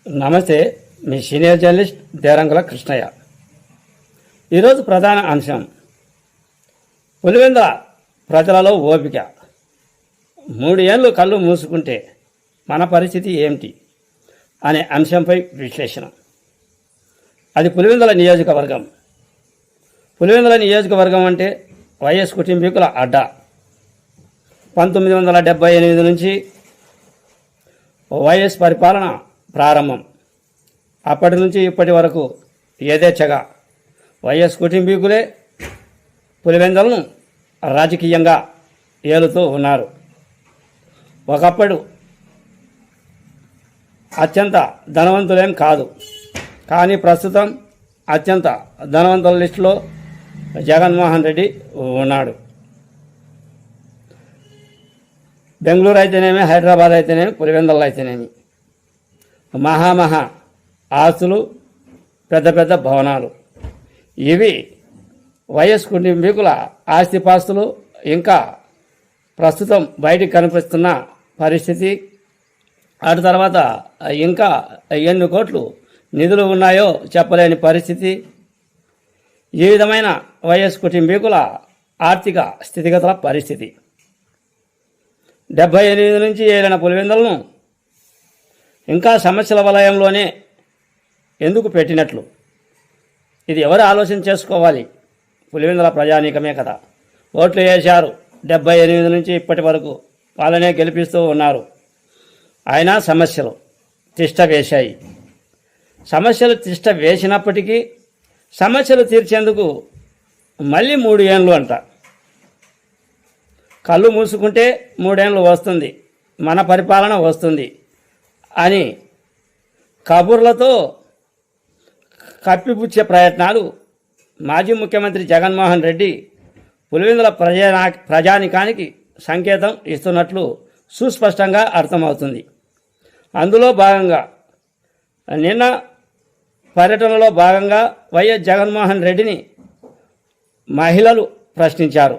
నమస్తే, మీ senior journalist Derangula Krishnaiah. ఈరోజు ప్రధాన అంశం పులివెందుల ప్రజలలో ఓపిక. 3 ఏళ్ళు కళ్ళు మూసుకుంటే మన పరిస్థితి ఏమిటి అనే అంశంపై విశ్లేషణ. అది పులివెందుల నియోజకవర్గం. పులివెందుల నియోజకవర్గం అంటే వైఎస్ కుటుంబీకుల అడ్డా. 1978 నుంచి వైఎస్ పరిపాలన ప్రారంభం. అప్పటి నుంచి ఇప్పటి వరకు యథేచ్ఛగా వైఎస్ కుటుంబీకులే పులివెందులను రాజకీయంగా ఏలుతూ ఉన్నారు. ఒకప్పుడు అత్యంత ధనవంతులేం కాదు, కానీ ప్రస్తుతం అత్యంత ధనవంతుల లిస్టులో జగన్మోహన్ రెడ్డి ఉన్నాడు. బెంగళూరు అయితేనేమి, హైదరాబాద్ అయితేనేమి, పులివెందులలో అయితేనేమి మహా ఆస్తులు, పెద్ద పెద్ద భవనాలు. ఇవి వైఎస్ కుటుంబీకుల ఆస్తిపాస్తులు. ఇంకా ప్రస్తుతం బయటికి కనిపిస్తున్న పరిస్థితి. అటు తర్వాత ఇంకా ఎన్ని కోట్లు నిధులు ఉన్నాయో చెప్పలేని పరిస్థితి. ఈ విధమైన వైఎస్ కుటుంబీకుల ఆర్థిక స్థితిగతుల పరిస్థితి. 78 నుంచి ఏలిన పులివెందులను ఇంకా సమస్యల వలయంలోనే ఎందుకు పెట్టినట్లు? ఇది ఎవరు ఆలోచన చేసుకోవాలి? పులివెందుల ప్రజానీకమే కదా. ఓట్లు వేశారు. 78 నుంచి ఇప్పటి వరకు వాళ్ళనే గెలిపిస్తూ ఉన్నారు. అయినా సమస్యలు తిష్ట వేశాయి. సమస్యలు తిష్ట వేసినప్పటికీ సమస్యలు తీర్చేందుకు మళ్ళీ 3 ఏళ్ళు అంట. కళ్ళు మూసుకుంటే 3 ఏళ్ళు వస్తుంది, మన పరిపాలన వస్తుంది అని కబుర్లతో కప్పిపుచ్చే ప్రయత్నాలు మాజీ ముఖ్యమంత్రి జగన్మోహన్ రెడ్డి పులివెందుల ప్రజానికానికి సంకేతం ఇస్తున్నట్లు సుస్పష్టంగా అర్థమవుతుంది. అందులో భాగంగా నిన్న పర్యటనలో భాగంగా వైఎస్ జగన్మోహన్ రెడ్డిని మహిళలు ప్రశ్నించారు.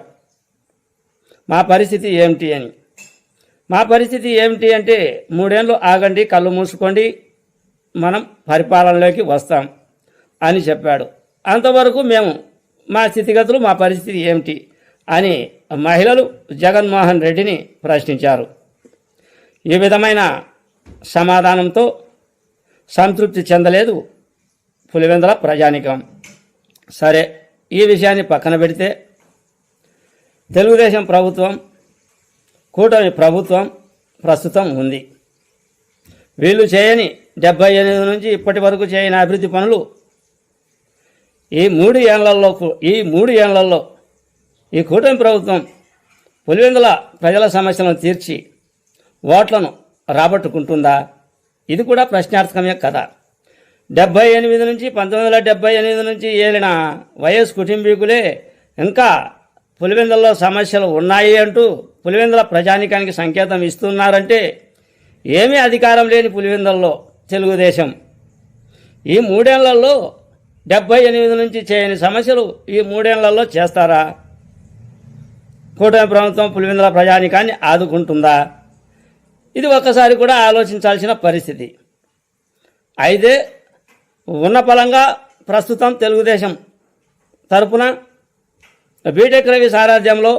మా పరిస్థితి ఏమిటి అని. మా పరిస్థితి ఏమిటి అంటే 3 ఏళ్ళు ఆగండి, కళ్ళు మూసుకోండి, మనం పరిపాలనలోకి వస్తాం అని చెప్పాడు. అంతవరకు మేము మా స్థితిగతులు, మా పరిస్థితి ఏమిటి అని మహిళలు జగన్మోహన్ రెడ్డిని ప్రశ్నించారు. ఈ విధమైన సమాధానంతో సంతృప్తి చెందలేదు పులివెందుల ప్రజానికం. సరే, ఈ విషయాన్ని పక్కన పెడితే తెలుగుదేశం ప్రభుత్వం, కూటమి ప్రభుత్వం ప్రస్తుతం ఉంది. వీళ్ళు చేయని 78 నుంచి ఇప్పటి వరకు చేయని అభివృద్ధి పనులు ఈ 3 ఏళ్లలో ఈ కూటమి ప్రభుత్వం పులివెందుల ప్రజల సమస్యలను తీర్చి ఓట్లను రాబట్టుకుంటుందా? ఇది కూడా ప్రశ్నార్థకమే కదా. 1978 నుంచి ఏలిన వైఎస్ కుటుంబీకులే ఇంకా పులివెందులలో సమస్యలు ఉన్నాయి అంటూ పులివెందుల ప్రజానికానికి సంకేతం ఇస్తున్నారంటే ఏమీ అధికారం లేని పులివెందులలో తెలుగుదేశం ఈ 3 ఏళ్లలో 78 నుంచి చేయని సమస్యలు ఈ 3 ఏళ్లలో చేస్తారా? కూటమి ప్రభుత్వం పులివెందుల ప్రజానికాన్ని ఆదుకుంటుందా? ఇది ఒక్కసారి కూడా ఆలోచించాల్సిన పరిస్థితి. అయితే ఉన్న పలంగా ప్రస్తుతం తెలుగుదేశం తరపున బీటెక్ రవి సారథ్యంలో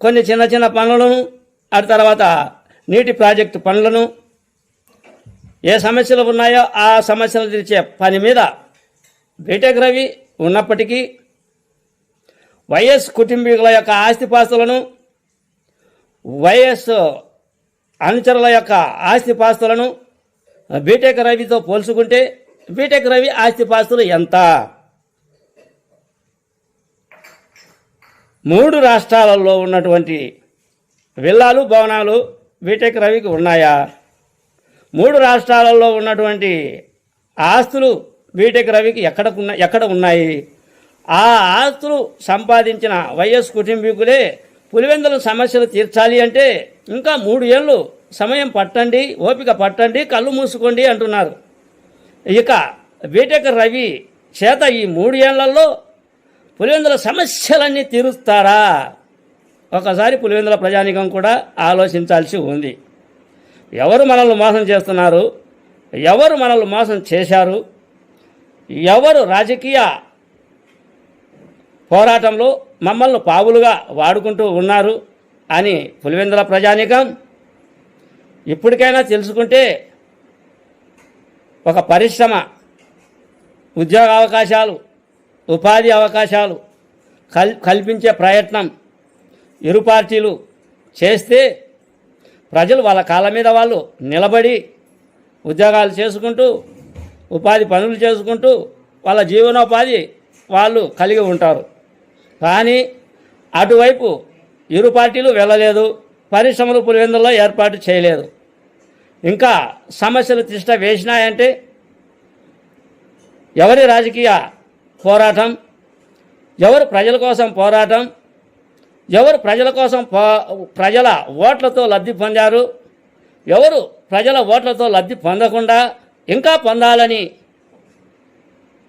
కొన్ని చిన్న చిన్న పనులను, అటు తర్వాత నీటి ప్రాజెక్టు పనులను, ఏ సమస్యలు ఉన్నాయో ఆ సమస్యలు తీర్చే పని మీద బీటెక్ రవి ఉన్నప్పటికీ వైఎస్ కుటుంబీకుల యొక్క ఆస్తిపాస్తులను, వైఎస్ అనుచరుల యొక్క ఆస్తిపాస్తులను బీటెక్ రవితో పోల్చుకుంటే బీటెక్ రవి ఆస్తిపాస్తులు ఎంత? 3 రాష్ట్రాలలో ఉన్నటువంటి విల్లాలు, భవనాలు బీటెక్ రవికి ఉన్నాయా? 3 రాష్ట్రాలలో ఉన్నటువంటి ఆస్తులు బీటెక్ రవికి ఎక్కడ ఉన్నాయి? ఆ ఆస్తులు సంపాదించిన వైఎస్ కుటుంబీకులే పులివెందుల సమస్యలు తీర్చాలి అంటే ఇంకా 3 ఏళ్ళు సమయం పట్టండి, ఓపిక పట్టండి, కళ్ళు మూసుకోండి అంటున్నారు. ఇక బీటెక్ రవి చేత ఈ 3 ఏళ్లలో పులివెందుల సమస్యలన్నీ తీరుస్తారా? ఒకసారి పులివెందుల ప్రజానికం కూడా ఆలోచించాల్సి ఉంది. ఎవరు మనల్ని మోసం చేస్తున్నారు, ఎవరు మనల్ని మోసం చేశారు, ఎవరు రాజకీయ పోరాటంలో మమ్మల్ని పావులుగా వాడుకుంటూ ఉన్నారు అని పులివెందుల ప్రజానీకం ఇప్పటికైనా తెలుసుకుంటే ఒక పరిశ్రమ, ఉద్యోగ అవకాశాలు, ఉపాధి అవకాశాలు కల్పించే ప్రయత్నం ఇరు పార్టీలు చేస్తే ప్రజలు వాళ్ళ కాళ్ళ మీద వాళ్ళు నిలబడి ఉద్యోగాలు చేసుకుంటూ ఉపాధి పనులు చేసుకుంటూ వాళ్ళ జీవనోపాధి వాళ్ళు కలిగి ఉంటారు. కానీ అటువైపు ఇరు పార్టీలు వెళ్ళలేదు, పరిశ్రమలు పులివెందుల్లో ఏర్పాటు చేయలేదు. ఇంకా సమస్యలు తిష్ట వేసినాయంటే ఎవరి రాజకీయ పోరాటం, ఎవరు ప్రజల కోసం పోరాటం, ఎవరు ప్రజల కోసం ప్రజల ఓట్లతో లబ్ధి పొందారు, ఎవరు ప్రజల ఓట్లతో లబ్ధి పొందకుండా ఇంకా పొందాలని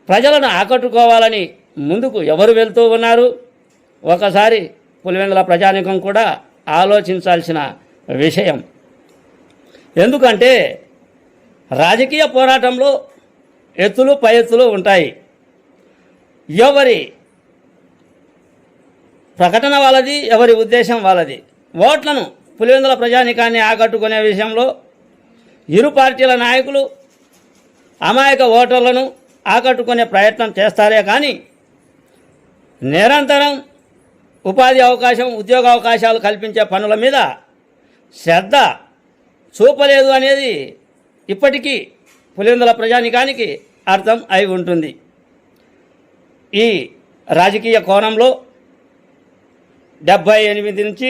ప్రజలను ఆకట్టుకోవాలని ముందుకు ఎవరు వెళ్తూ ఉన్నారు, ఒకసారి పులివెందుల ప్రజానీకం కూడా ఆలోచించాల్సిన విషయం. ఎందుకంటే రాజకీయ పోరాటంలో ఎత్తులు పై ఎత్తులు ఉంటాయి. ఎవరి ప్రకటన వాళ్ళది, ఎవరి ఉద్దేశం వాళ్ళది. ఓట్లను పులివెందుల ప్రజానీకాన్ని ఆకట్టుకునే విషయంలో ఇరు పార్టీల నాయకులు అమాయక ఓటర్లను ఆకట్టుకునే ప్రయత్నం చేస్తారే కానీ నిరంతరం ఉపాధి అవకాశం, ఉద్యోగ అవకాశాలు కల్పించే పనుల మీద శ్రద్ధ చూపలేదు అనేది ఇప్పటికీ పులివెందుల ప్రజానీకానికి అర్థం అయి ఉంటుంది. ఈ రాజకీయ కోణంలో 78 నుంచి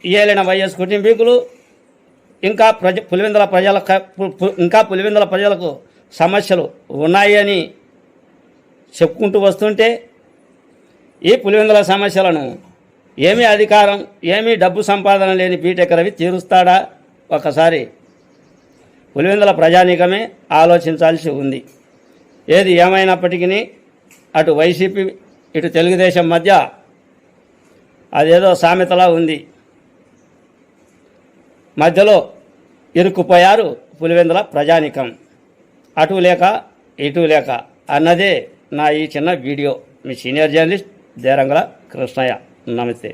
ఏలిన వైఎస్ కుటుంబీకులు ఇంకా పులివెందుల ప్రజలకు సమస్యలు ఉన్నాయి అని చెప్పుకుంటూ వస్తుంటే ఈ పులివెందుల సమస్యలను ఏమీ అధికారం, ఏమీ డబ్బు సంపాదన లేని బీటెక్ రవి తీరుస్తాడా? ఒకసారి పులివెందుల ప్రజానీకమే ఆలోచించాల్సి ఉంది. ఏది ఏమైనప్పటికీ అటు వైసీపీ ఇటు తెలుగుదేశం మధ్య అదేదో సామెతలా ఉంది. మధ్యలో ఇరుక్కుపోయారు పులివెందుల ప్రజానీకం. అటు లేక ఇటు లేక అన్నదే నా ఈ చిన్న వీడియో. మీ సీనియర్ జర్నలిస్ట్ దేరంగల కృష్ణయ్య. నమస్తే.